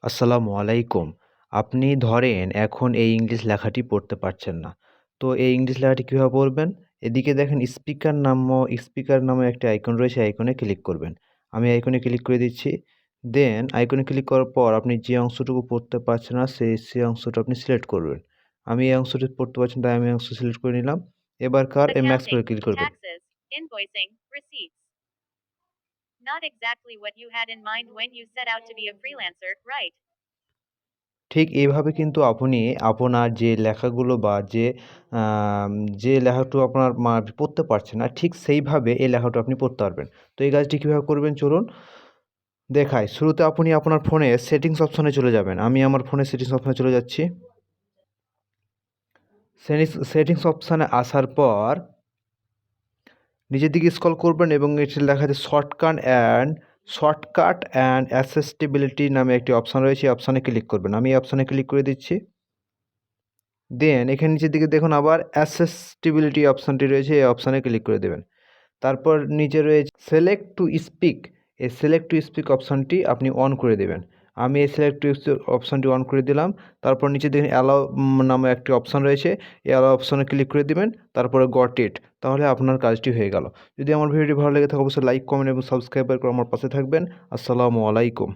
আসসালামু আলাইকুম। আপনি ধরেন এখন এই ইংলিশ লেখাটি পড়তে পারছেন না। তো এই ইংলিশ লেখাটি কিভাবে পড়বেন? এদিকে দেখেন স্পিকার নামে একটি আইকন রয়েছে, আইকনে ক্লিক করবেন। আমি আইকনে ক্লিক করে দিচ্ছি। দেন আইকনে ক্লিক করার পর আপনি যে অংশটুকু পড়তে পারছেন না সেই অংশটা আপনি সিলেক্ট করবেন। আমি এই অংশটি পড়তে পারছি না তাই আমি এই অংশ সিলেক্ট করে নিলাম। এবারকার এই ম্যাক্স করে ক্লিক করবেন। Taxes, invoicing, receipts. Not exactly what you had in mind when you set out to be a freelancer, right? ঠিক এইভাবে কিন্তু আপনি আপনার যে লেখাগুলো বা আম যে লেখাটুকু আপনার পড়তে পারছেন না, ঠিক সেইভাবে এই লেখাটা আপনি পড়তে পারবেন। তো এই কাজটি কীভাবে করবেন চলুন দেখাই। শুরুতে আপনি আপনার ফোনে সেটিংস অপশনে চলে যাবেন। আমি আমার ফোনে সেটিংস অপশনে চলে যাচ্ছি। সেটিংস অপশনে আসার পর নিচের দিকে স্ক্রল করবেন এবং এটি লেখা আছে শর্টকাট অ্যান্ড অ্যাসেসিবিলিটি নামে একটি অপশন রয়েছে, এই অপশনে ক্লিক করবেন। আমি এই অপশনে ক্লিক করে দিচ্ছি। দেন এখানে নিচের দিকে দেখুন আবার অ্যাসেসিবিলিটি অপশনটি রয়েছে, এই অপশনে ক্লিক করে দেবেন। তারপর নিচে রয়েছে সিলেক্ট টু স্পিক, এই সিলেক্ট টু স্পিক অপশনটি আপনি অন করে দেবেন। আমি এই সিলেক্ট টু স্পিক অপশনটি অন করে দিলাম। তারপর নিচে দেখুন অ্যালাউ নামে একটি অপশন রয়েছে, এই অ্যালাউ অপশনে ক্লিক করে দিবেন। তারপরে গট ইট, তাহলে আপনার কাজটি হয়ে গেল। যদি আমার ভিডিওটি ভালো লেগে থাকে অবশ্যই লাইক, কমেন্ট এবং সাবস্ক্রাইব করে আমার পাশে থাকবেন। আসসালামু আলাইকুম।